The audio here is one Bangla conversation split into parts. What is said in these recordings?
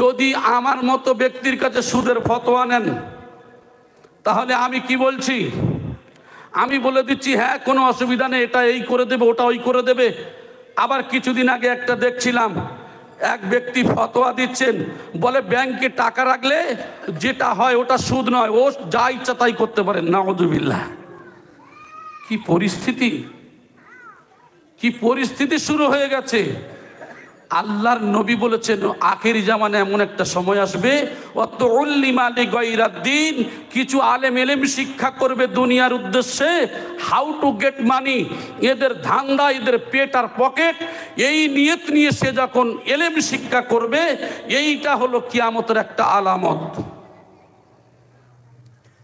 যদি আমার মতো ব্যক্তির কাছে সুদের ফতোয়া নেন, তাহলে আমি কি বলছি? আমি বলে দিচ্ছি হ্যাঁ কোনো অসুবিধা নেই, এটা এই করে দেবে, ওটা ওই করে দেবে। আবার কিছুদিন আগে একটা দেখছিলাম, এক ব্যক্তি ফতোয়া দিচ্ছেন, বলে ব্যাংকে টাকা রাখলে যেটা হয় ওটা সুদ নয়, ও যা ইচ্ছা তাই করতে পারেন। নাউযুবিল্লাহ। কি পরিস্থিতি, কি পরিস্থিতি শুরু হয়ে গেছে। আল্লাহর নবী বলেছেন আখেরি জামানে এমন একটা সময় আসবে, ওয়াতুল্লিমা লিগাইরাদ্দিন, কিছু আলেম এলেম শিক্ষা করবে দুনিয়ার উদ্দেশ্যে, হাউ টু গেট মানি, এদের ধান্দা, এদের পেট আর পকেট, এই নিয়ত নিয়ে সে যখন এলেম শিক্ষা করবে, এইটা হলো কিয়ামতের একটা আলামত।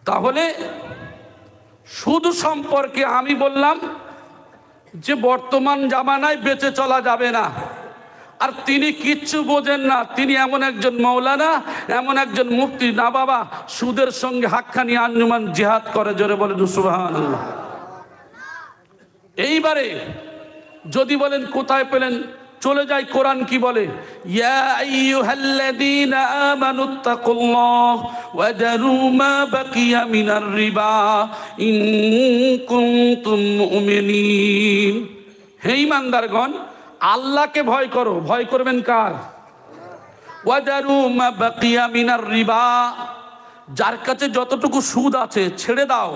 তাহলে সুদ সম্পর্কে আমি বললাম যে বর্তমান জামানায় বেঁচে চলা যাবে না। আর তিনি কিচ্ছু বোঝেন না, তিনি এমন একজন মৌলানা, এমন একজন মুফতি, না বাবা সুদের সঙ্গে হাক্কানি আঞ্জুমান জিহাদ করে, জোরে বলেন সুবহানাল্লাহ। এইবারে যদি বলেন কোথায় পেলেন, চলে যাই কোরআন কি বলে, ইয়া আইয়ুহাল্লাযীনা আমানুত্তাকুল্লাহ ওয়া যারু মা বাকিয়া মিনার রিবা ইন কুনতুম মুমিনিন। হে ঈমানদারগণ, আল্লাহকে ভয় করো। ভয় করবেন কার? ওয়া যারু মা বাকিয়া মিনার রিবা, যার কাছে যতটুকু সুদ আছে ছেড়ে দাও।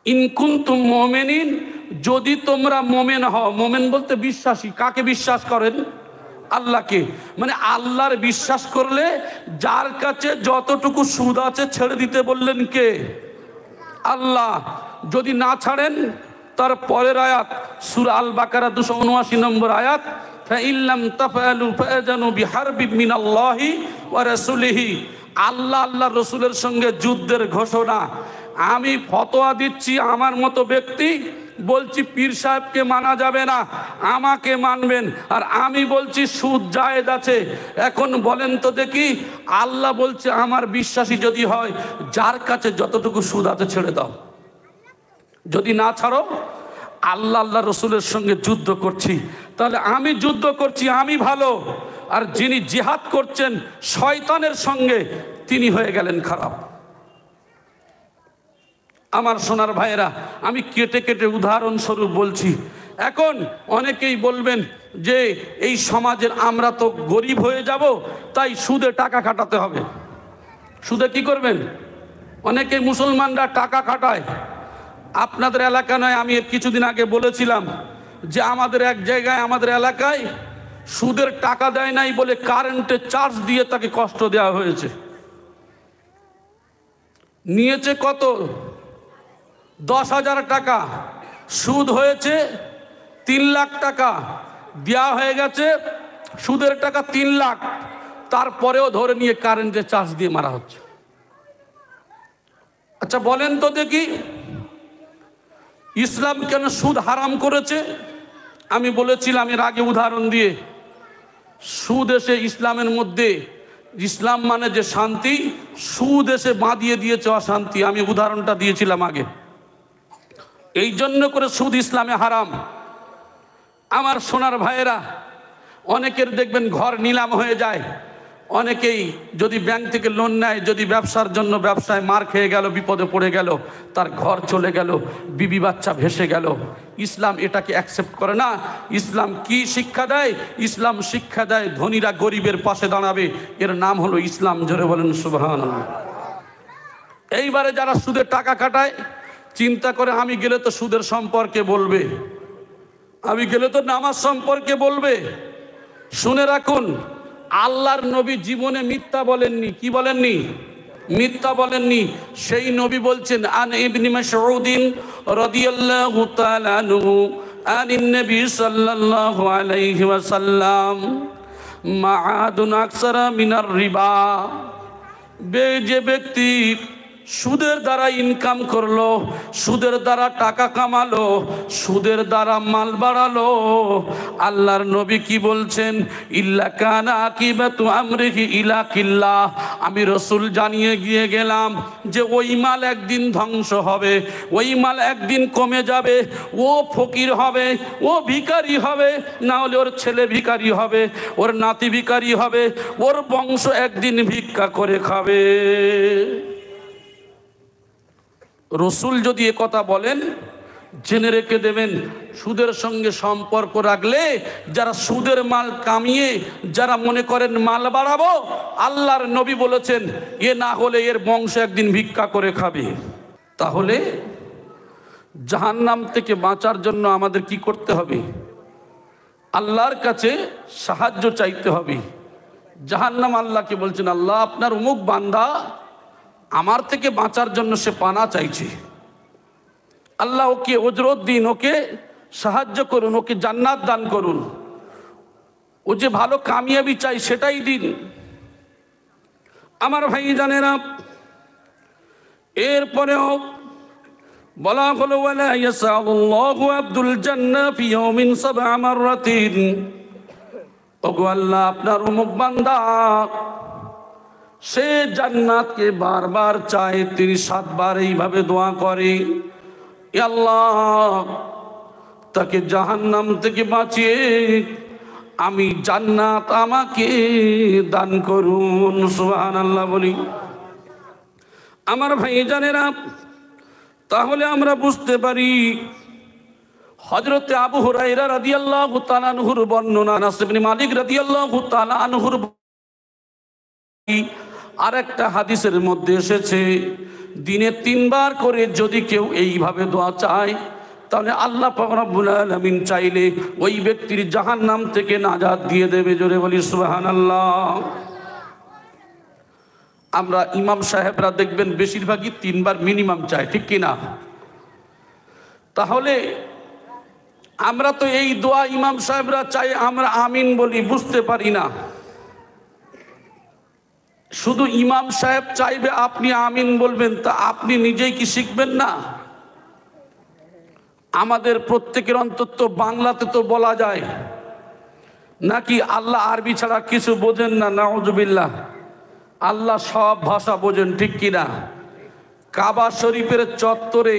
ইন কুনতুম মুমিনিন, যদি তোমরা মোমেন হও। মোমেন বলতে বিশ্বাসী। কাকে বিশ্বাস করেন? আল্লাহকে। মানে আল্লাহর বিশ্বাস করলে যার কাছে যতটুকু সুদ আছে ছেড়ে দিতে বললেন কে? আল্লাহ। যদি না ছাড়েন, তার পরের আয়াত সূরা আল বাকারা 279 নম্বর আয়াত, ফাইল্লাম তাফআলু ফাআযানু বিহারবিন মিনাল্লাহি ওয়া রাসূলিহি, আল্লাহ আল্লাহ রসুলের সঙ্গে যুদ্ধের ঘোষণা। আমি ফতোয়া দিচ্ছি, আমার মতো ব্যক্তি বলছি পীর সাহেবকে মানা যাবে না, আমাকে মানবেন। আর আমি বলছি সুদ জায়েজ আছে। এখন বলেন তো দেখি, আল্লাহ বলছে আমার বিশ্বাসী যদি হয়, যার কাছে যতটুকু সুদ আছে ছেড়ে দাও। যদি না ছাড়ো, আল্লাহ আল্লাহ রসুলের সঙ্গে যুদ্ধ করছি। তাহলে আমি যুদ্ধ করছি, আমি ভালো, আর যিনি জিহাদ করছেন শয়তানের সঙ্গে, তিনি হয়ে গেলেন খারাপ। আমার সোনার ভাইয়েরা, আমি কেটে কেটে উদাহরণস্বরূপ বলছি। এখন অনেকেই বলবেন যে এই সমাজের আমরা তো গরিব হয়ে যাব, তাই সুদে টাকা খাটাতে হবে। সুদে কি করবেন? অনেকেই মুসলমানরা টাকা খাটায়। আপনাদের এলাকা নয়, আমি কিছুদিন আগে বলেছিলাম যে আমাদের এক জায়গায়, আমাদের এলাকায় সুদের টাকা দেয় নাই বলে কারেন্টের চার্জ দিয়ে তাকে কষ্ট দেওয়া হয়েছে। নিয়েছে কত? 10,000 টাকা। সুদ হয়েছে 3 লাখ টাকা। দেওয়া হয়ে গেছে সুদের টাকা 3 লাখ, তারপরেও ধরে নিয়ে কারেন্টের চার্জ দিয়ে মারা হচ্ছে। আচ্ছা বলেন তো দেখি, ইসলাম কেন সুদ হারাম করেছে? আমি বলেছিলাম এর আগে উদাহরণ দিয়ে, সুদ এসে ইসলামের মধ্যে, ইসলাম মানে যে শান্তি, সুদ এসে বাঁধিয়ে দিয়েছে অশান্তি। আমি উদাহরণটা দিয়েছিলাম আগে। এই জন্য করে সুদ ইসলামে হারাম। আমার সোনার ভাইয়েরা, অনেকের দেখবেন ঘর নিলাম হয়ে যায়। অনেকেই যদি ব্যাংক থেকে লোন নেয়, যদি ব্যবসার জন্য ব্যবসায় মার খেয়ে গেল, বিপদে পড়ে গেল, তার ঘর চলে গেল, বিবি বাচ্চা ভেসে গেল। ইসলাম এটাকে অ্যাকসেপ্ট করে না। ইসলাম কি শিক্ষা দেয়? ইসলাম শিক্ষা দেয় ধনীরা গরিবের পাশে দাঁড়াবে। এর নাম হলো ইসলাম। জোরে বলেন সুবহানাল্লাহ। এইবারে যারা সুদের টাকা কাটায়, চিন্তা করে আমি গেলে তো সুদের সম্পর্কে বলবে, আমি গেলে তো নামাজ সম্পর্কে বলবে। শুনে রাখুন, আল্লাহর নবী জীবনে মিথ্যা বলেননি। কি বলেননি? মিথ্যা বলেননি। সেই নবী বলছেন, আন ইবনে মাসউদিন রাদিয়াল্লাহু তাআলা আনহু আনিন নবী সাল্লাল্লাহু আলাইহি ওয়াসাল্লাম মাআদুন আকসারা মিনার রিবা, যে ব্যক্তি সুদের দ্বারা ইনকাম করলো, সুদের দ্বারা টাকা কামালো, সুদের দ্বারা মাল বাড়ালো, আল্লাহর নবী কি বলছেন? ইল্লা কানা আকিবাতু আমরিহি ইলা কিল্লাহ। আমি রাসূল জানিয়ে গিয়ে গেলাম যে ওই মাল একদিন ধ্বংস হবে, ওই মাল একদিন কমে যাবে, ও ফকির হবে, ও ভিখারি হবে, না হলে ওর ছেলে ভিখারি হবে, ওর নাতি ভিখারি হবে, ওর বংশ একদিন ভিক্ষা করে খাবে। রসুল যদি এ কথা বলেন, জেনে রেখে দেবেন, সুদের সঙ্গে সম্পর্ক রাখলে যারা সুদের মাল কামিয়ে যারা মনে করেন মাল বাড়াবো, আল্লাহর নবী বলেছেন এ না হলে এর বংশ একদিন ভিক্ষা করে খাবে। তাহলে জাহান্নাম থেকে বাঁচার জন্য আমাদের কি করতে হবে? আল্লাহর কাছে সাহায্য চাইতে হবে। জাহান্নাম আল্লাহকে বলছেন, আল্লাহ আপনার অমুক বান্দা আমার থেকে বাঁচার জন্য সে পানা চাইছে, আল্লাহ ওকে ওজরত দিন, ওকে সাহায্য করুন, ওকে জান্নাত দান করুন, ও যে ভালো কামিয়াবি চাই সেটাই দিন। আমার ভাই জানেরা, এরপরেও বলা হলো ওয়ালা ইয়াসাউল্লাহু আব্দুল জান্নাহ ফি ইয়াউমিন সাবআ মাররাতিন। ওগো আল্লাহ আপনার অমুক বান্দা সে জান্নাতকে বারবার চায়, তিনি 7 বার এইভাবে দোয়া করে, এ আল্লাহ তাকে জাহান্নাম থেকে বাঁচিয়ে আমি জান্নাত আমাকে দান করুন। সুবহানাল্লাহ বলি। আমার ভাই জানেরা, তাহলে আমরা বুঝতে পারি হযরতে আবু হুরায়রা রাদিয়াল্লাহু তাআলা আনহুর বর্ণনা, আনাস ইবনে মালিক রাদিয়াল্লাহু তাআলা আনহুর আরেকটা হাদিসের মধ্যে এসেছে, দিনে 3 বার করে যদি কেউ এইভাবে দোয়া চায়, তাহলে আল্লাহ পাক রব্বুল আলামিন চাইলে ওই ব্যক্তির জাহান্নাম থেকে নাজাত দিয়ে দেবে। জোরে বলি সুবহানাল্লাহ। আমরা ইমাম সাহেবরা দেখবেন বেশিরভাগই 3 বার মিনিমাম চায়, ঠিক কিনা? তাহলে আমরা তো এই দোয়া ইমাম সাহেবরা চাই, আমরা আমিন বলি, বুঝতে পারি না। শুধু ইমাম সাহেব চাইবে আপনি আমিন বলবেন, তা আপনি নিজেই কি শিখবেন না? আমাদের প্রত্যেকের অন্তত বাংলাতে তো বলা যায় নাকি? আল্লাহ আরবি ছাড়া কিছু বোঝেন না? নাউজুবিল্লাহ। আল্লাহ সব ভাষা বোঝেন, ঠিক কিনা? কাবা শরীফের চত্বরে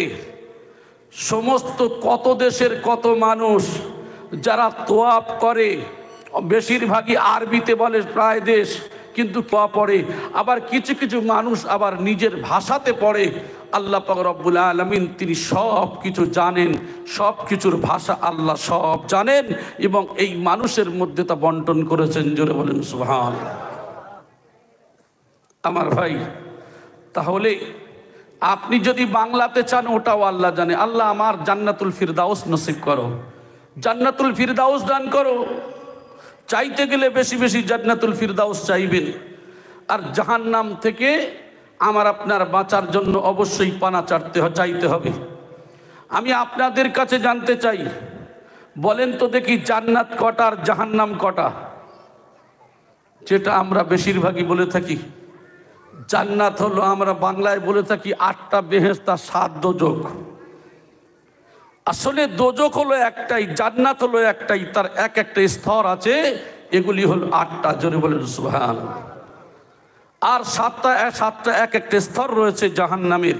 সমস্ত কত দেশের কত মানুষ যারা তোয়াফ করে, বেশিরভাগই আরবিতে বলে প্রায় দেশ, কিন্তু তোয়া পড়ে। আবার কিছু কিছু মানুষ আবার নিজের ভাষাতে পড়ে। আল্লাহ পাক রব্বুল আলামিন তিনি সব কিছু জানেন, সব কিছুর ভাষা আল্লাহ সব জানেন, এবং এই মানুষের মধ্যে তা বন্টন করেছেন। জোরে বলেন সুবহানাল্লাহ। আমার ভাই, তাহলে আপনি যদি বাংলাতে চান ওটাও আল্লাহ জানে। আল্লাহ আমার জান্নাতুল ফিরদাউস নসিব করো, জান্নাতুল ফিরদাউস দান করো। চাইতে গেলে বেশি বেশি জান্নাতুল ফিরদাউস চাইবেন। আর জাহান্নাম থেকে আমার আপনার বাঁচার জন্য অবশ্যই পানা চাইতে হবে। আমি আপনাদের কাছে জানতে চাই, বলেন তো দেখি জান্নাত কটা আর জাহান্নাম কটা? যেটা আমরা বেশিরভাগই বলে থাকি, জান্নাত হলো আমরা বাংলায় বলে থাকি 8টা বেহেশত, 7 দোজখ। আসলে দোজখ হলো একটাই, জান্নাত হলো একটাই, তার এক একটা স্তর আছে, এগুলি হলো 8টা। জোরে বলেন সুবহানাল্লাহ। আর 7টা এক একটা স্তর রয়েছে জাহান্নামের।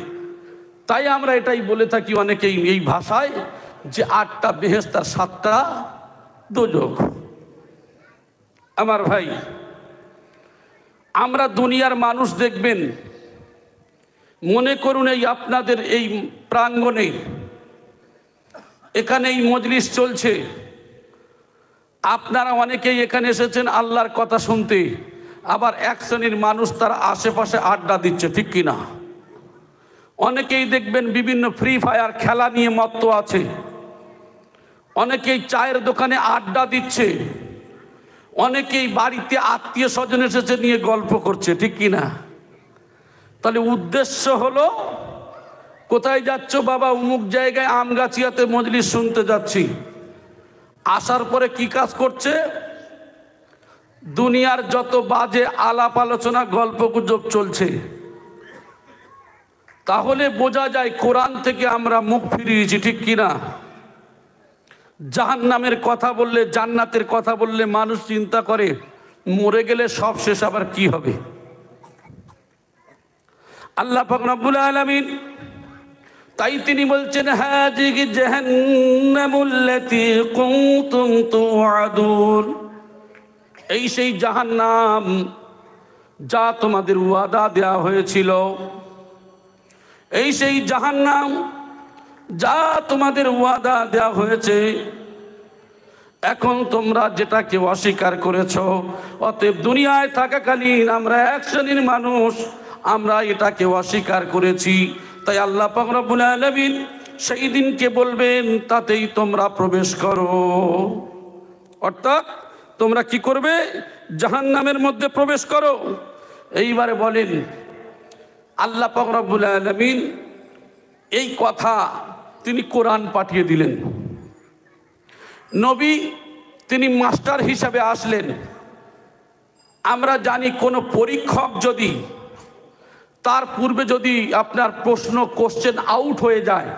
তাই আমরা এটাই বলে থাকি অনেকেই এই ভাষায় যে 8টা বেহেশত আর 7টা দোজখ। আমার ভাই, আমরা দুনিয়ার মানুষ দেখবেন, মনে করুন এই আপনাদের এই প্রাঙ্গণে এখানে এই মজলিস চলছে, আপনারা অনেকেই এখানে এসেছেন আল্লাহর কথা শুনতে, আবার এক শ্রেণীর মানুষ তার আশেপাশে আড্ডা দিচ্ছে, ঠিক কিনা? অনেকেই দেখবেন বিভিন্ন ফ্রি ফায়ার খেলা নিয়ে মত্ত আছে, অনেকেই চায়ের দোকানে আড্ডা দিচ্ছে, অনেকেই বাড়িতে আত্মীয় স্বজন এসেছে নিয়ে গল্প করছে, ঠিক কিনা? তাহলে উদ্দেশ্য হলো কোথায় যাচ্ছ? বাবা অমুক জায়গায় আমগাছিয়াতে মজলিস শুনতে যাচ্ছি। আসার পরে কি কাজ করছে? দুনিয়ার যত বাজে আলাপ আলোচনা গল্প গুজব চলছে। তাহলে বোঝা যায় কোরআন থেকে আমরা মুখ ফিরিয়েছি, ঠিক কিনা? জাহান্নামের কথা বললে, জান্নাতের কথা বললে মানুষ চিন্তা করে মরে গেলে সব শেষ, আবার কি হবে। আল্লাহ পাক রব্বুল আলামিন তাই তিনি বলছেন, হাযিহি জাহান্নামুল্লাতী কুনতুম তুআদুন, এই সেই জাহান্নাম যা তোমাদের ওয়াদা দেওয়া হয়েছিল, এই সেই জাহান্নাম যা তোমাদের ওয়াদা দেওয়া হয়েছে। এখন তোমরা যেটাকে অস্বীকার করেছো, অতএব দুনিয়ায় থাকাকালীন আমরা এক শ্রেণীর মানুষ, আমরা এটাকে অস্বীকার করেছি। তাই আল্লাহ পাক রব্বুল আলামিন সেই দিনকে বলবেন, তাতেই তোমরা প্রবেশ করো। অর্থাৎ তোমরা কি করবে? জাহান্নামের মধ্যে প্রবেশ করো। এইবারে বলেন, আল্লাহ পাক রব্বুল আলামিন এই কথা তিনি কোরআন পাঠিয়ে দিলেন। নবী তিনি মাস্টার হিসাবে আসলেন। আমরা জানি কোনো পরীক্ষক যদি তার পূর্বে যদি আপনার কোশ্চেন আউট হয়ে যায়,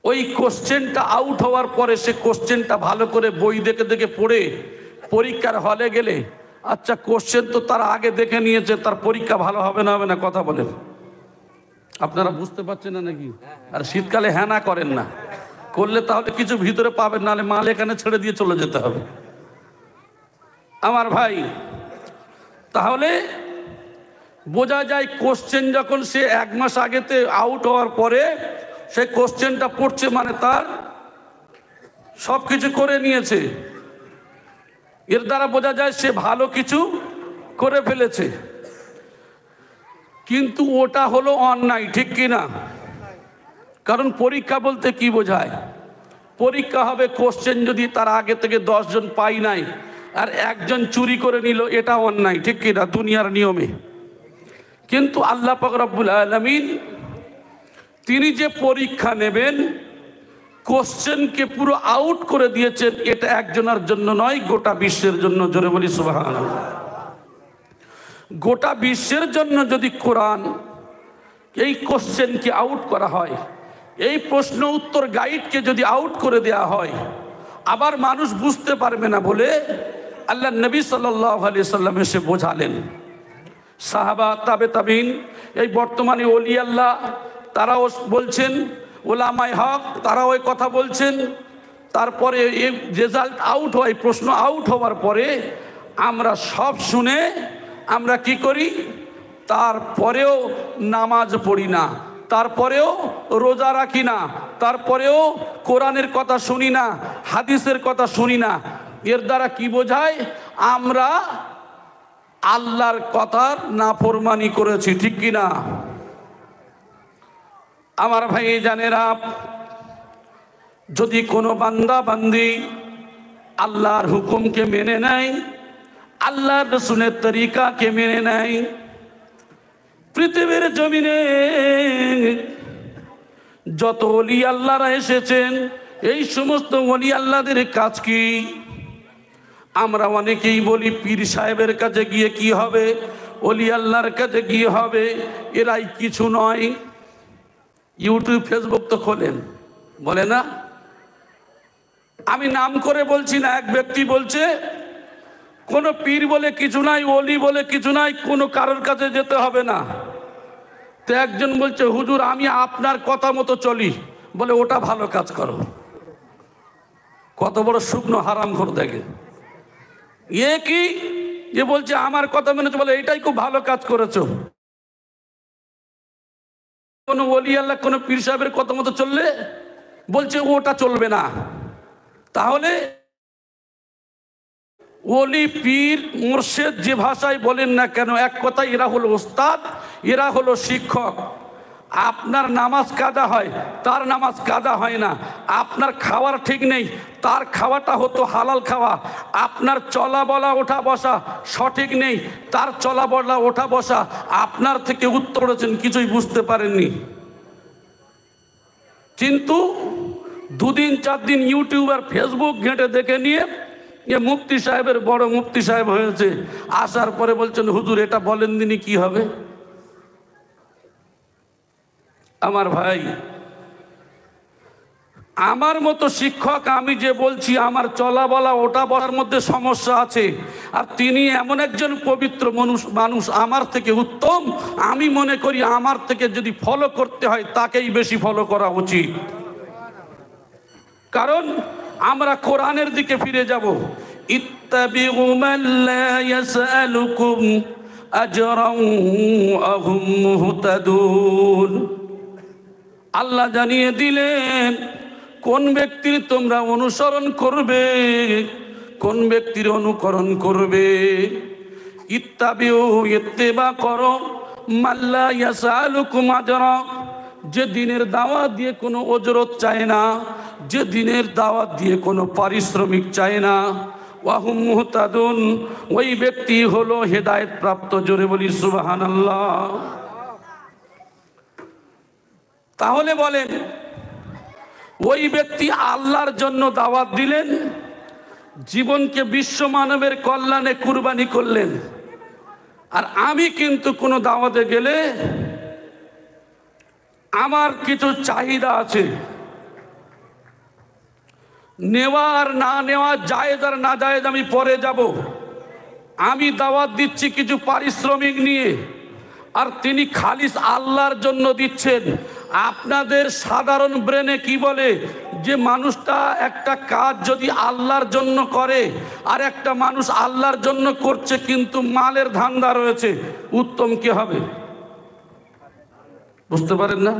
ওই কোশ্চেনটা আউট হওয়ার পরে সে কোশ্চেনটা ভালো করে বই দেখে দেখে পড়ে পরীক্ষার হলে গেলে, আচ্ছা কোশ্চেন তো তার আগে দেখে নিয়েছে, তার পরীক্ষা ভালো হবে না হবে না? কথা বলেন, আপনারা বুঝতে পারছেন না নাকি? আর শীতকালে হ্যাঁ না করেন না, করলে তাহলে কিছু ভিতরে পাবেন, নাহলে মাল এখানে ছেড়ে দিয়ে চলে যেতে হবে আমার ভাই। তাহলে বোঝা যায় কোশ্চেন যখন সে 1 মাস আগেতে আউট হওয়ার পরে সে কোশ্চেনটা পড়ছে, মানে তার সব কিছু করে নিয়েছে। এর দ্বারা বোঝা যায় সে ভালো কিছু করে ফেলেছে। কিন্তু ওটা হলো অন্যায়, ঠিক কিনা? কারণ পরীক্ষা বলতে কি বোঝায়? পরীক্ষা হবে কোশ্চেন যদি তার আগে থেকে 10 জন পাই নাই আর একজন চুরি করে নিল, এটা অন্যায়, ঠিক কিনা? দুনিয়ার নিয়মে। কিন্তু আল্লাহ পাক রব্বুল আলামিন তিনি যে পরীক্ষা নেবেন, কোশ্চেনকে পুরো আউট করে দিয়েছেন। এটা একজনের জন্য নয়, গোটা বিশ্বের জন্য। জোরে বলি সুবহানাল্লাহ। গোটা বিশ্বের জন্য যদি কোরআন এই কোশ্চেনকে আউট করা হয়, এই প্রশ্ন উত্তর গাইডকে যদি আউট করে দেয়া হয়, আবার মানুষ বুঝতে পারবে না বলে আল্লাহ নবী সাল্লাল্লাহু আলাইহি সাল্লাম এসে বোঝালেন। সাহাবা, তাবে তাবিন, এই বর্তমানে ওলি আল্লাহ তারাও বলছেন, ওলামায়ে হক তারাও ওই কথা বলছেন। তারপরে এই রেজাল্ট আউট হয়, প্রশ্ন আউট হওয়ার পরে আমরা সব শুনে আমরা কি করি? তারপরেও নামাজ পড়ি না, তারপরেও রোজা রাখি না, তারপরেও কোরআনের কথা শুনি না, হাদিসের কথা শুনি না। এর দ্বারা কি বোঝায়? আমরা আল্লাহর কথার নাফরমানি করেছি, ঠিক কিনা আমার ভাই জানেরা? যদি কোনো বান্দা বান্দি আল্লাহর হুকুমকে মেনে নেয়, আল্লাহর রাসূলের তরিকাকে মেনে নেয়, পৃথিবীর জমিনে যত ওলি আল্লাহরা এসেছেন, এই সমস্ত ওলি আল্লাহদের কাজ কি? আমরা অনেকেই বলি পীর সাহেবের কাছে গিয়ে কি হবে, ওলি আল্লাহর কাছে গিয়ে হবে, এরাই কিছু নয়। ইউটিউব ফেসবুক তো খোলেন, বলে না? আমি নাম করে বলছি না, এক ব্যক্তি বলছে কোনো পীর বলে কিছু নাই, ওলি বলে কিছু নাই, কোনো কারোর কাছে যেতে হবে না। তো একজন বলছে, হুজুর আমি আপনার কথা মতো চলি, বলে ওটা ভালো কাজ করো। কত বড় শুকনো হারামখোর দেখেন। এ কি? যে বলছে আমার কথা মেনেছে, বলে এটাই খুব ভালো কাজ করেছো। কোন ওলি আল্লাহ কোন পীর সাহেবের কথা মতো চললে বলছে ওটা চলবে না। তাহলে ওলি, পীর, মুর্শিদ যে ভাষায় বলেন না কেন, এক কথায় এরা হলো ওস্তাদ, এরা হলো শিক্ষক। আপনার নামাজ কাজা হয়, তার নামাজ কাজা হয় না। আপনার খাওয়ার ঠিক নেই, তার খাওয়াটা হতো হালাল খাওয়া। আপনার চলা বলা ওঠা বসা সঠিক নেই, তার চলা বলা ওঠা বসা আপনার থেকে উত্তর করেছেন, কিছুই বুঝতে পারেননি। কিন্তু 2 দিন 4 দিন ইউটিউব আর ফেসবুক ঘেঁটে দেখে নিয়ে এ মুফতি সাহেবের বড় মুফতি সাহেব হয়েছে, আসার পরে বলছেন হুজুর এটা বলেন দিনই কি হবে। আমার ভাই, আমার মতো শিক্ষক আমি যে বলছি, আমার চলা বলা ওটা বলার মধ্যে সমস্যা আছে, আর তিনি এমন একজন পবিত্র মানুষ আমার থেকে উত্তম। আমি মনে করি আমার থেকে যদি ফলো করতে হয় তাকেই বেশি ফলো করা উচিত, কারণ আমরা কোরআনের দিকে ফিরে যাব। ইত্তাবিউ মান লা ইয়াসআলুকুম আজরান ওয়া হুম মুহতাদুন। আল্লাহ জানিয়ে দিলেন কোন ব্যক্তির তোমরা অনুসরণ করবে, কোন ব্যক্তির অনুকরণ করবে। ইত্তাবিউ, ইত্তেবা করো, মান লা ইয়াসআলুকুম আজরা, যে দিনের দাওয়াত দিয়ে কোনো অজরত চায় না, যে দিনের দাওয়াত দিয়ে কোনো পারিশ্রমিক চায় না। ওয়া হুম মুহতাদুন, ওই ব্যক্তি হলো হেদায়েত প্রাপ্ত। জোরে বলি সুবহানাল্লাহ। তাহলে বলেন, ওই ব্যক্তি আল্লাহর জন্য দাওয়াত দিলেন, জীবনকে বিশ্ব মানবের কল্যাণে কুরবানি করলেন। আর আমি কিন্তু কোনো দাওয়াতে গেলে আমার কিছু চাহিদা আছে, নেওয়া আর না নেওয়া, জায়েজ আর না জায়েজ আমি পরে যাব। আমি দাওয়াত দিচ্ছি কিছু পারিশ্রমিক নিয়ে, আর তিনি খালিস আল্লাহর জন্য দিচ্ছেন। আপনাদের সাধারণ ব্রেনে কি বলে যে মানুষটা একটা কাজ যদি আল্লাহর জন্য করে, আর একটা মানুষ আল্লাহর জন্য করছে কিন্তু মালের ধান্দা রয়েছে, উত্তম কি হবে? বুঝতে পারেন না?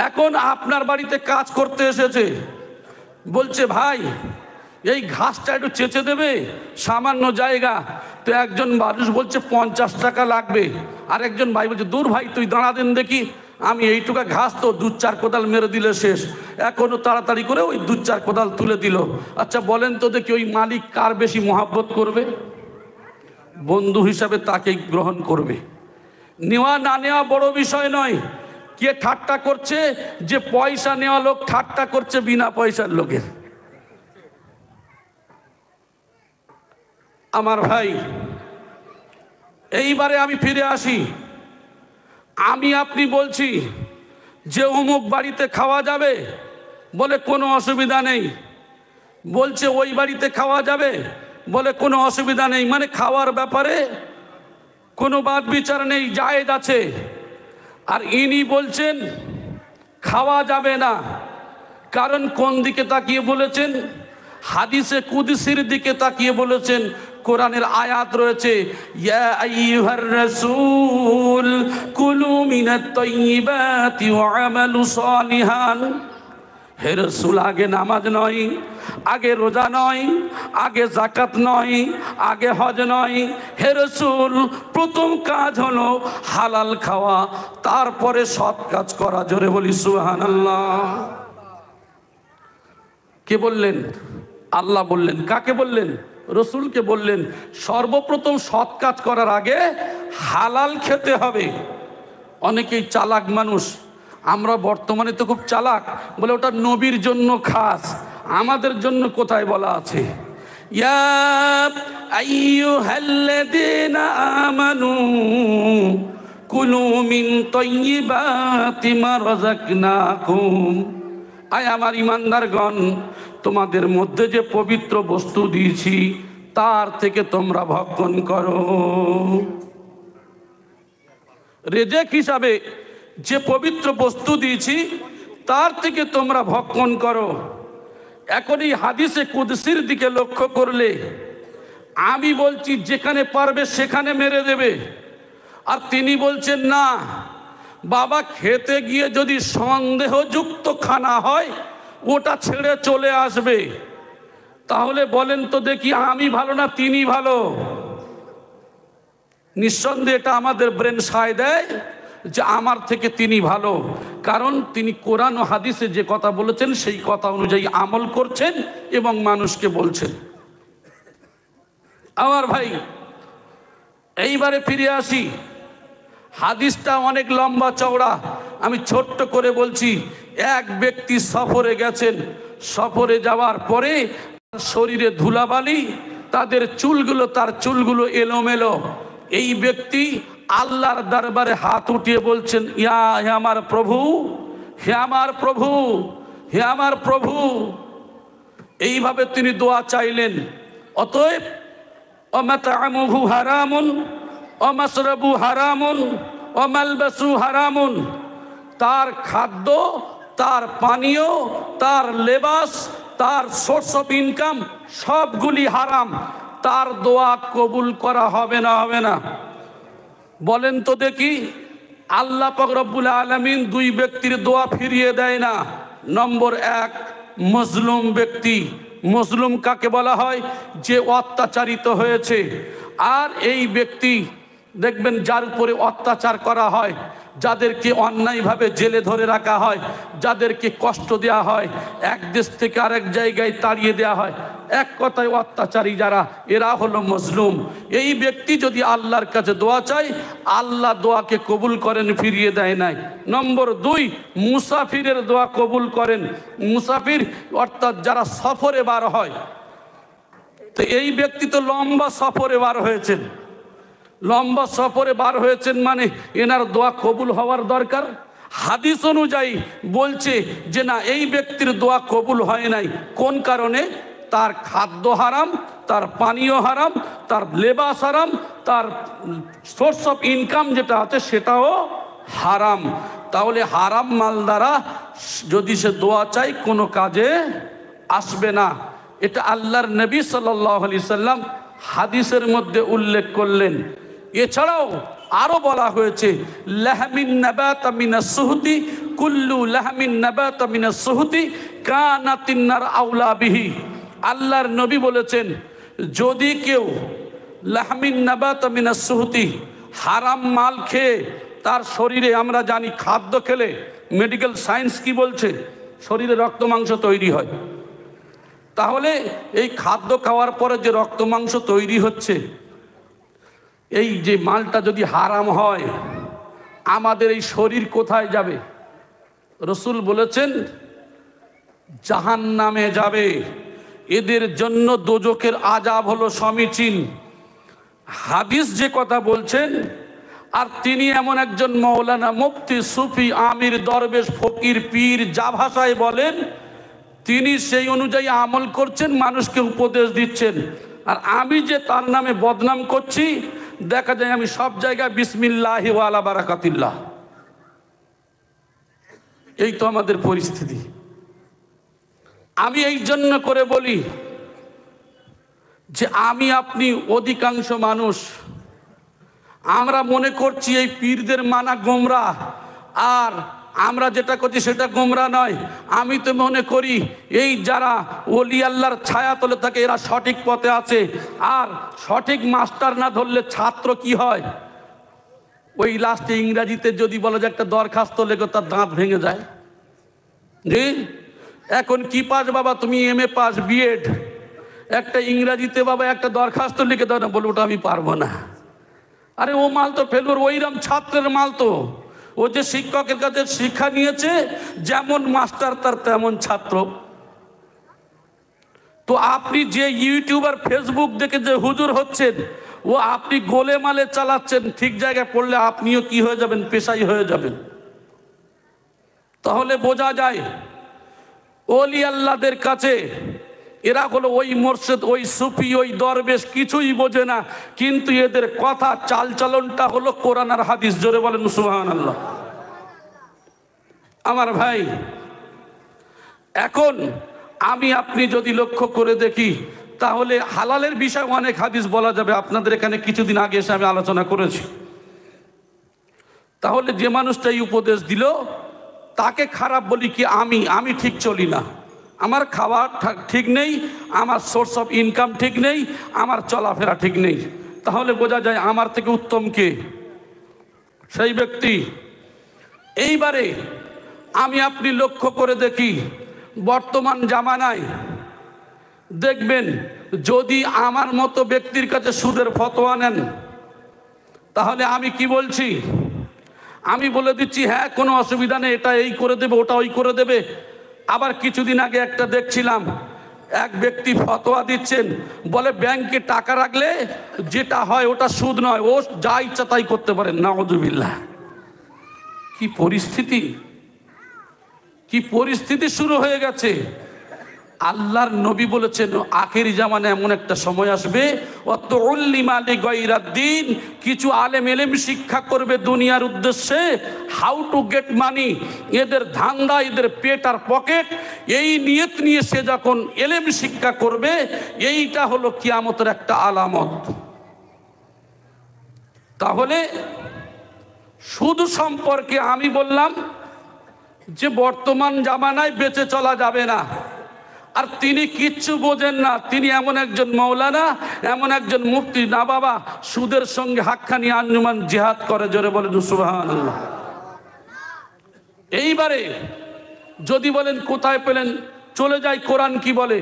এখন আপনার বাড়িতে কাজ করতে এসেছে, বলছে ভাই এই ঘাসটা একটু চেঁচে দেবে, সামান্য জায়গা। তো একজন মানুষ বলছে 50 টাকা লাগবে, আর একজন ভাই বলছে দূর ভাই তুই দাঁড়া দেন দেখি, আমি এইটুকা ঘাস তো 2-4 কোদাল মেরে দিলে শেষ। এখনো তাড়াতাড়ি করে ওই 2-4 কোদাল তুলে দিল। আচ্ছা বলেন তো দেখি ওই মালিক কার বেশি মহাব্বত করবে? বন্ধু হিসাবে তাকেই গ্রহণ করবে। নেওয়া না নেওয়া বড় বিষয় নয়। কে ঠাট্টা করছে? যে পয়সা নেওয়া লোক ঠাট্টা করছে বিনা পয়সার লোকের। আমার ভাই, এইবারে আমি ফিরে আসি। আমি আপনি বলছি যে অমুক বাড়িতে খাওয়া যাবে, বলে কোনো অসুবিধা নেই। বলছে ওই বাড়িতে খাওয়া যাবে, বলে কোনো অসুবিধা নেই। মানে খাওয়ার ব্যাপারে কোনো বাদ বিচার নেই, জায়েজ আছে। আর ইনি বলছেন খাওয়া যাবে না, কারণ কোন দিকে তাকিয়ে বলেছেন? হাদিসে কুদসির দিকে তাকিয়ে বলেছেন। কোরআনের আয়াত রয়েছে, ইয়া আইয়ুহার রাসূল কুলু মিনাত তাইয়্যিবাতি ওয়া আমালু সালিহান। হে রাসূল, আগে নামাজ নয়, আগে রোজা নয়, আগে যাকাত নয়, আগে হজ নয়। হে রাসূল, প্রথম কাজ হলো হালাল খাওয়া, তারপরে সৎ কাজ করা। জোরে বলি সুবহানাল্লাহ। কে বললেন? আল্লাহ বললেন। কাকে বললেন? রসুলকে বললেন। সর্বপ্রথম সৎ কাজ করার আগে হালাল খেতে হবে। অনেকেই চালাক মানুষ, আমরা বর্তমানে তো খুব চালাক, বলে ওটা নবীর জন্য খাস, আমাদের জন্য কোথায় বলা আছে? ইয়া আইয়ুহাল্লাযীনা আমানু কুলু মিন তাইয়্যিবাতি মা রাযাকনাকুম। আয় আমার ইমানদারগণ, তোমাদের মধ্যে যে পবিত্র বস্তু দিয়েছি তার থেকে তোমরা ভক্ষণ করো। রেজেক হিসাবে যে পবিত্র বস্তু দিয়েছি তার থেকে তোমরা ভক্ষণ করো। এখন এই হাদিসে কুদসির দিকে লক্ষ্য করলে আমি বলছি যেখানে পারবে সেখানে মেরে দেবে, আর তিনি বলছেন না বাবা, খেতে গিয়ে যদি সন্দেহযুক্ত খানা হয় ওটা ছেড়ে চলে আসবে। তাহলে বলেন তো দেখি, আমি ভালো না তিনি ভালো? নিঃসন্দেহে এটা আমাদের ব্রেন সায় দেয় যে আমার থেকে তিনি ভালো, কারণ তিনি কোরআন ও হাদিসে যে কথা বলেছেন সেই কথা অনুযায়ী আমল করছেন এবং মানুষকে বলছেন। আমার ভাই, এইবারে ফিরে আসি। হাদিসটা অনেক লম্বা চওড়া, আমি ছোট্ট করে বলছি। এক ব্যক্তি সফরে গেছেন, সফরে যাওয়ার পরে শরীরে ধুলাবালি, তার চুলগুলো এলোমেলো। এই ব্যক্তি আল্লাহর দরবারে হাত উঠিয়ে বলছেন, হে আমার প্রভু, হে আমার প্রভু, হে আমার প্রভু। এইভাবে তিনি দোয়া চাইলেন। অতএব ওমাতআমুহু হারামুন ওমাশরাবু হারামুন ওমালবাসু হারামুন, তার খাদ্য, তার পানীয়, তার লেবাস, তার সোর্স অফ ইনকাম সবগুলি হারাম। তার দোয়া কবুল করা হবে না? হবে না? বলেন তো দেখি। আল্লাহ পাক রব্বুল আলামিন দুই ব্যক্তির দোয়া ফিরিয়ে দেয় না। নম্বর এক, মজলুম ব্যক্তি। মজলুম কাকে বলা হয়? যে অত্যাচারিত হয়েছে। আর এই ব্যক্তি দেখবেন যার উপরে অত্যাচার করা হয়, যাদেরকে অন্যায়ভাবে জেলে ধরে রাখা হয়, যাদেরকে কষ্ট দেওয়া হয়, এক দেশ থেকে আরেক জায়গায় তাড়িয়ে দেওয়া হয়, এক কথায় অত্যাচারী যারা, এরা হলো মজলুম। এই ব্যক্তি যদি আল্লাহর কাছে দোয়া চায়, আল্লাহ দোয়াকে কবুল করেন, ফিরিয়ে দেয় নাই। নম্বর দুই, মুসাফিরের দোয়া কবুল করেন। মুসাফির অর্থাৎ যারা সফরে বার হয়, তো এই ব্যক্তি তো লম্বা সফরে বার হয়েছেন। লম্বা সফরে বার হয়েছেন মানে এনার দোয়া কবুল হওয়ার দরকার। হাদিস অনুযায়ী বলছে যে না, এই ব্যক্তির দোয়া কবুল হয় নাই। কোন কারণে? তার খাদ্য হারাম, তার পানীয় হারাম, তার লেবাস হারাম, তার সোর্স অফ ইনকাম যেটা আছে সেটাও হারাম। তাহলে হারাম মাল দ্বারা যদি সে দোয়া চায়, কোনো কাজে আসবে না। এটা আল্লাহর নবী সাল্লাল্লাহু আলাইহি সাল্লাম হাদিসের মধ্যে উল্লেখ করলেন। এছাড়াও আরো বলা হয়েছে, লাহমিন নাবাতা মিনাস সুহতি কুল্লু লাহমিন নাবাতা মিনাস সুহতি কানাতিন নার আউলা বিহি। আল্লাহর নবী বলেছেন, যদি কেউ লাহমিন নাবাতা মিনাস সুহতি, হারাম মাল খেয়ে তার শরীরে, আমরা জানি খাদ্য খেলে মেডিকেল সায়েন্স কি বলছে, শরীরে রক্ত মাংস তৈরি হয়। তাহলে এই খাদ্য খাওয়ার পরে যে রক্ত মাংস তৈরি হচ্ছে, এই যে মালটা যদি হারাম হয়, আমাদের এই শরীর কোথায় যাবে? রসুল বলেছেন জাহান্নামে যাবে। এদের জন্য দোজখের আযাব হলো সমীচীন। হাদিস যে কথা বলছেন, আর তিনি এমন একজন মৌলানা, মুফতি, সুফি, আমির, দরবেশ, ফকির, পীর, যা ভাষায় বলেন, তিনি সেই অনুযায়ী আমল করছেন, মানুষকে উপদেশ দিচ্ছেন। আর আমি যে তার নামে বদনাম করছি, দেখা যায় আমি সব জায়গায় বিসমিল্লাহি ওয়া আলা বারাকাতিল্লাহ। এই তো আমাদের পরিস্থিতি। আমি এই জন্য করে বলি যে আমি আপনি অধিকাংশ মানুষ আমরা মনে করছি এই পীরদের মানা গোমরাহ, আর আমরা যেটা করছি সেটা গোমরাহ নয়। আমি তো মনে করি এই যারা ওলি আল্লাহর ছায়া তলে থাকে এরা সঠিক পথে আছে। আর সঠিক মাস্টার না ধরলে ছাত্র কি হয়? ওই লাস্টে ইংরাজিতে যদি বলা যায় একটা দরখাস্ত লেখো, তার দাঁত ভেঙে যায়। জি, এখন কি পাস বাবা তুমি? MA pass, BEd। একটা ইংরাজিতে বাবা একটা দরখাস্ত লিখে দাও না, বলবো ওটা আমি পারবো না। আরে ও মাল তো ফেলুর, ওইরকম ছাত্রের মাল তো। ও যে শিক্ষকের কাছে শিক্ষা নিয়েছে, যেমন মাস্টার তার তেমন ছাত্র। তো আপনি যে ইউটিউব আর ফেসবুক দেখে যে হুজুর হচ্ছেন, ও আপনি গোলে মালে চালাচ্ছেন, ঠিক জায়গায় পড়লে আপনিও কি হয়ে যাবেন? পেশাই হয়ে যাবেন। তাহলে বোঝা যায় ওলি আল্লাহদের কাছে এরা হলো ওই মোর্শেদ, ওই সুফি, ওই দরবেশ, কিছুই বোঝে না, কিন্তু এদের কথা চালচলনটা হলো কোরআন আর হাদিস। জোরে বলেন সুবহানাল্লাহ। আমার ভাই, এখন আমি আপনি যদি লক্ষ্য করে দেখি, তাহলে হালালের বিষয়ে অনেক হাদিস বলা যাবে। আপনাদের এখানে কিছুদিন আগে এসে আমি আলোচনা করেছি। তাহলে যে মানুষটা এই উপদেশ দিল, তাকে খারাপ বলি কি? আমি ঠিক চলি না, আমার খাওয়া ঠিক নেই, আমার সোর্স অফ ইনকাম ঠিক নেই, আমার চলাফেরা ঠিক নেই। তাহলে বোঝা যায় আমার থেকে উত্তম কে? সেই ব্যক্তি। এইবারে আমি আপনি লক্ষ্য করে দেখি, বর্তমান জামানায় দেখবেন যদি আমার মতো ব্যক্তির কাছে সুদের ফতোয়া নেন, তাহলে আমি কি বলছি? আমি বলে দিচ্ছি হ্যাঁ কোনো অসুবিধা নেই, এটা এই করে দেবে, ওটা ওই করে দেবে। আবার কিছুদিন আগে একটা দেখছিলাম, এক ব্যক্তি ফতোয়া দিচ্ছেন, বলে ব্যাংকে টাকা রাখলে যেটা হয় ওটা সুদ নয়, ও যা ইচ্ছা তাই করতে পারেন। নাউযুবিল্লাহ। কি পরিস্থিতি, কি পরিস্থিতি শুরু হয়ে গেছে। আল্লাহর নবী বলেছেন আখেরি জামানে এমন একটা সময় আসবে, ওয়াতুল্লিমা লিগাইরাদ্দিন, কিছু আলেম এলেম শিক্ষা করবে দুনিয়ার উদ্দেশ্যে, হাউ টু গেট মানি, এদের ধান্দা, এদের পেট আর পকেট, এই নিয়ত নিয়ে সে যখন এলেম শিক্ষা করবে, এইটা হলো কিয়ামতের একটা আলামত। তাহলে সুদ সম্পর্কে আমি বললাম যে বর্তমান জামানায় বেঁচে চলা যাবে না। আর তিনি কিচ্ছু বোঝেন না, তিনি এমন একজন মৌলানা, এমন একজন মুফতি, না বাবা সুদের সঙ্গে হাক্কানি আঞ্জুমান জিহাদ করে, জোরে বলেন সুবহানাল্লাহ। এইবারে যদি বলেন কোথায় পেলেন, চলে যাই কোরআন কি বলে,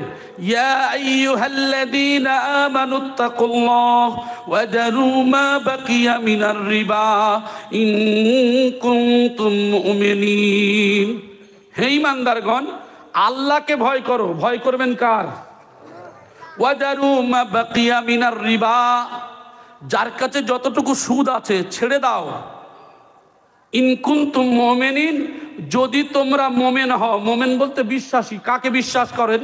ইয়া আইয়ুহাল্লাযীনা আমানুত্তাকুল্লাহ ওয়া যারু মা বাকিয়া মিনার রিবা ইন কুনতুম মুমিনিন। হে ঈমানদারগণ, আল্লাহকে ভয় করো। ভয় করবেন কার? ওয়া যারু মা বাকিয়া মিনার রিবা, যার কাছে যতটুকু সুদ আছে ছেড়ে দাও। ইন কুনতুম মুমিনিন, যদি তোমরা মোমেন হও। মোমেন বলতে বিশ্বাসী। কাকে বিশ্বাস করেন?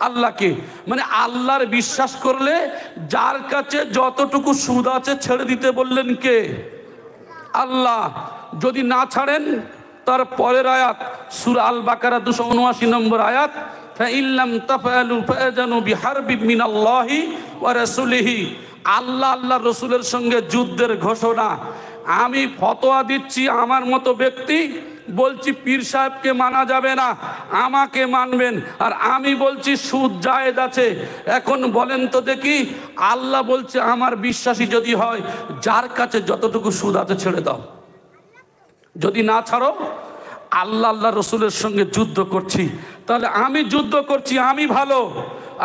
আল্লাহকে। মানে আল্লাহর বিশ্বাস করলে যার কাছে যতটুকু সুদ আছে ছেড়ে দিতে বললেন কে? আল্লাহ। যদি না ছাড়েন, তার পরের আয়াত সূরা আল বাকারা 279 নম্বর আয়াত, ফাইল্লাম তাফআলু ফাআযানু বিহারবিন মিনাল্লাহি ওয়া রাসূলিহি, আল্লাহ আল্লাহর রাসূলের সঙ্গে যুদ্ধের ঘোষণা। আমি ফতোয়া দিচ্ছি, আমার মতো ব্যক্তি বলছি পীর সাহেবকে মানা যাবে না, আমাকে মানবেন। আর আমি বলছি সুদ জায়েজ আছে। এখন বলেন তো দেখি, আল্লাহ বলছে আমার বিশ্বাসী যদি হয়, যার কাছে যতটুকু সুদ আছে ছেড়ে দাও। যদি না ছাড়ো, আল্লাহ আল্লাহ রসুলের সঙ্গে যুদ্ধ করছি, তাহলে আমি যুদ্ধ করছি, আমি ভালো।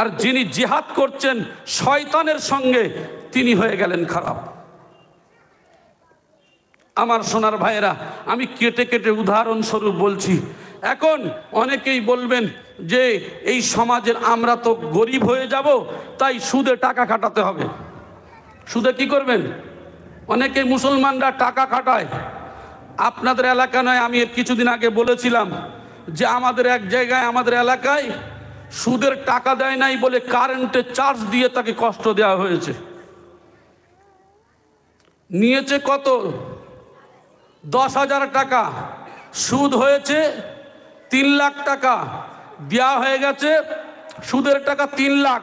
আর যিনি জিহাদ করছেন শয়তানের সঙ্গে, তিনি হয়ে গেলেন খারাপ। আমার সোনার ভাইয়েরা, আমি কেটে কেটে উদাহরণস্বরূপ বলছি। এখন অনেকেই বলবেন যে এই সমাজের আমরা তো গরিব হয়ে যাব, তাই সুদে টাকা খাটাতে হবে। সুদে কি করবেন? অনেকে মুসলমানরা টাকা খাটায়। আপনাদের এলাকা নয়, আমি এর কিছুদিন আগে বলেছিলাম যে আমাদের এক জায়গায়, আমাদের এলাকায় সুদের টাকা দেয় নাই বলে কারেন্টের চার্জ দিয়ে তাকে কষ্ট দেওয়া হয়েছে। নিয়েছে কত? 10,000 টাকা। সুদ হয়েছে 3 লাখ টাকা। দেওয়া হয়ে গেছে সুদের টাকা 3 লাখ,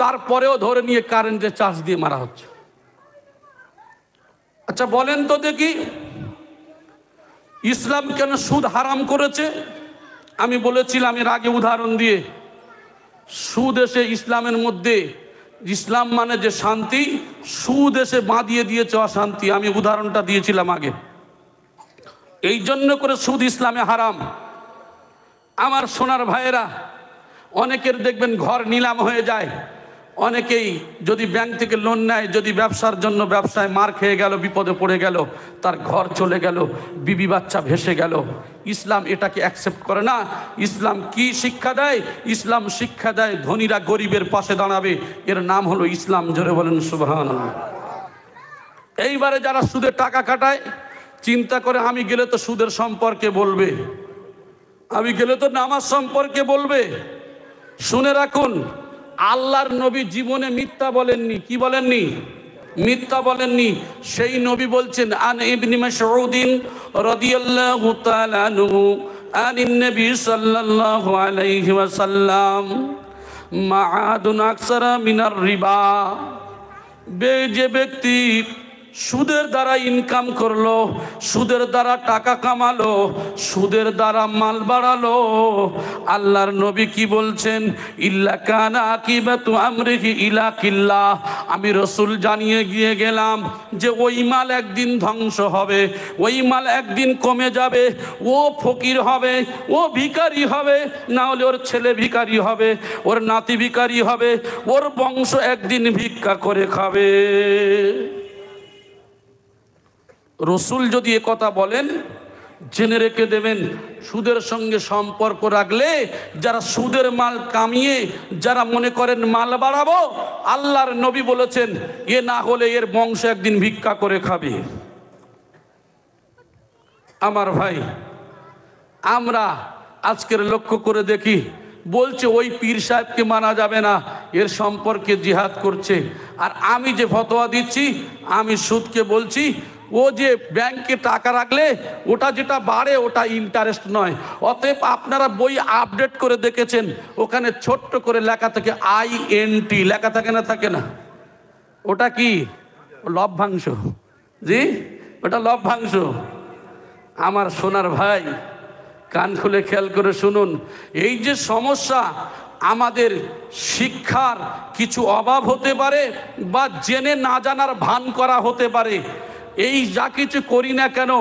তারপরেও ধরে নিয়ে কারেন্টের চার্জ দিয়ে মারা হচ্ছে। আচ্ছা বলেন তো দেখি, ইসলাম কেন সুদ হারাম করেছে? আমি বলেছিলাম এর আগে উদাহরণ দিয়ে, সুদ এসে ইসলামের মধ্যে, ইসলাম মানে যে শান্তি, সুদ এসে বাঁধিয়ে দিয়েছে অশান্তি। আমি উদাহরণটা দিয়েছিলাম আগে। এই জন্য করে সুদ ইসলামে হারাম। আমার সোনার ভাইয়েরা, অনেকের দেখবেন ঘর নিলাম হয়ে যায়। অনেকেই যদি ব্যাংক থেকে লোন নেয়, যদি ব্যবসার জন্য ব্যবসায় মার খেয়ে গেল, বিপদে পড়ে গেল, তার ঘর চলে গেল, বিবি বাচ্চা ভেসে গেল। ইসলাম এটাকে অ্যাকসেপ্ট করে না। ইসলাম কি শিক্ষা দেয়? ইসলাম শিক্ষা দেয় ধনীরা গরিবের পাশে দাঁড়াবে। এর নাম হলো ইসলাম। জোরে বলেন সুবহানাল্লাহ। এইবারে যারা সুদের টাকা কাটায়, চিন্তা করে আমি গেলে তো সুদের সম্পর্কে বলবে, আমি গেলে তো নামাজ সম্পর্কে বলবে। শুনে রাখুন, আল্লাহর নবী জীবনে মিথ্যা বলেননি। কি বলেননি? মিথ্যা বলেননি। সেই নবী বলছেন, আন ইবনে মাসউদিন রাদিয়াল্লাহু তাআলা আনহু আনিন নবী সাল্লাল্লাহু আলাইহি ওয়াসাল্লাম মাআদুন আকসারা মিনার রিবা, যে ব্যক্তি সুদের দ্বারা ইনকাম করলো, সুদের দ্বারা টাকা কামালো, সুদের দ্বারা মাল বাড়ালো, আল্লাহর নবী কি বলছেন? ইল্লা কানা আকিবাতু আমরিহি ইলা কিল্লাহ, আমি রসুল জানিয়ে গিয়ে গেলাম যে ওই মাল একদিন ধ্বংস হবে, ওই মাল একদিন কমে যাবে। ও ফকির হবে, ও ভিখারি হবে, না হলে ওর ছেলে ভিখারি হবে, ওর নাতি ভিখারি হবে, ওর বংশ একদিন ভিক্ষা করে খাবে। রসুল যদি এ কথা বলেন, জেনে রেখে দেবেন, সুদের সঙ্গে সম্পর্ক রাখলে যারা সুদের মাল কামিয়ে যারা মনে করেন মাল বাড়াবো, আল্লাহর নবী বলেছেন এ না হলে এর বংশ একদিন ভিক্ষা করে খাবে। আমার ভাই, আমরা আজকের লক্ষ্য করে দেখি, বলছে ওই পীর সাহেবকে মানা যাবে না, এর সম্পর্কে জিহাদ করছে। আর আমি যে ফতোয়া দিচ্ছি, আমি সুদকে বলছি ও যে ব্যাংকে টাকা রাখলে ওটা যেটা বাড়ে ওটা ইন্টারেস্ট নয়। অতএব আপনারা বই আপডেট করে দেখেছেন, ওখানে ছোট্ট করে লেখা থাকে INT লেখা থাকে না, থাকে না? ওটা কি লভ্যাংশ? জি, ওটা লভ্যাংশ। আমার সোনার ভাই, কান খুলে খেয়াল করে শুনুন, এই যে সমস্যা, আমাদের শিক্ষার কিছু অভাব হতে পারে বা জেনে না জানার ভান করা হতে পারে। এই যা কিছু করি না কেন,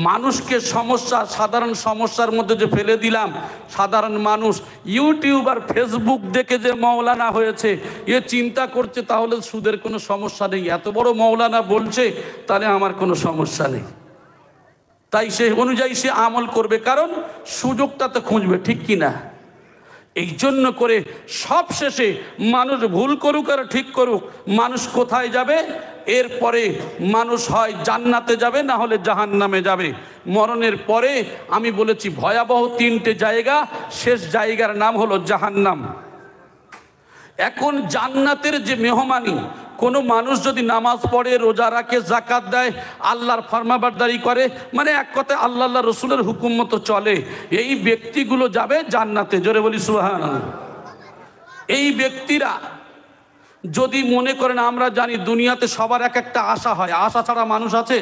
মানুষকে সমস্যা, সাধারণ সমস্যার মধ্যে যে ফেলে দিলাম। সাধারণ মানুষ ইউটিউব আর ফেসবুক দেখে যে মৌলানা হয়েছে, এ চিন্তা করছে তাহলে সুদের কোনো সমস্যা নেই, এত বড় মৌলানা বলছে তাহলে আমার কোনো সমস্যা নেই। তাই সে অনুযায়ী সে আমল করবে, কারণ সুযোগটা তো খুঁজবে, ঠিক কি না? এই জন্য করে সব শেষে মানুষ ভুল করুক আর ঠিক করুক, মানুষ কোথায় যাবে? এরপরে মানুষ হয় জান্নাতে যাবে, না হলে জাহান্নামে যাবে। মরণের পরে আমি বলেছি ভয়াবহ তিনটে জায়গা, শেষ জায়গার নাম হলো জাহান্নাম। এখন জান্নাতের যে মেহমানি, কোনো মানুষ যদি নামাজ পড়ে, রোজা রাখে, যাকাত দেয়, আল্লাহর ফরমাবরদারি করে, মানে এক কথায় আল্লাহ রসুলের হুকুম মতো চলে, এই ব্যক্তিগুলো যাবে জান্নাতে। জোরে বলি সুবহানাল্লাহ। এই ব্যক্তিরা যদি মনে করেন, আমরা জানি দুনিয়াতে সবার এক একটা আশা হয়, আশা ছাড়া মানুষ আছে?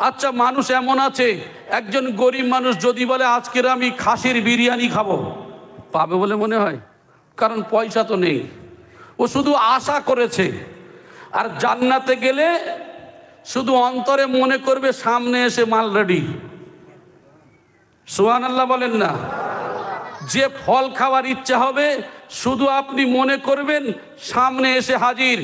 আচ্ছা, মানুষ এমন আছে, একজন গরিব মানুষ যদি বলে আজকের আমি খাসির বিরিয়ানি খাবো, পাবে বলে মনে হয়? কারণ পয়সা তো নেই, ও শুধু আশা করেছে। আর জান্নাতে গেলে শুধু অন্তরে মনে করবে সামনে এসে মাল রেডি। সুবহানাল্লাহ বলেন না? যে ফল খাওয়ার ইচ্ছা হবে, শুধু আপনি মনে করবেন সামনে এসে হাজির।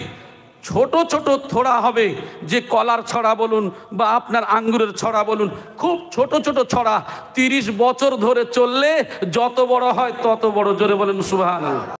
ছোট ছোট থোড়া হবে, যে কলার ছড়া বলুন বা আপনার আঙ্গুরের ছড়া বলুন, খুব ছোট ছোট ছড়া, 30 বছর ধরে চললে যত বড় হয় তত বড়। জোরে বলেন সুবহানাল্লাহ।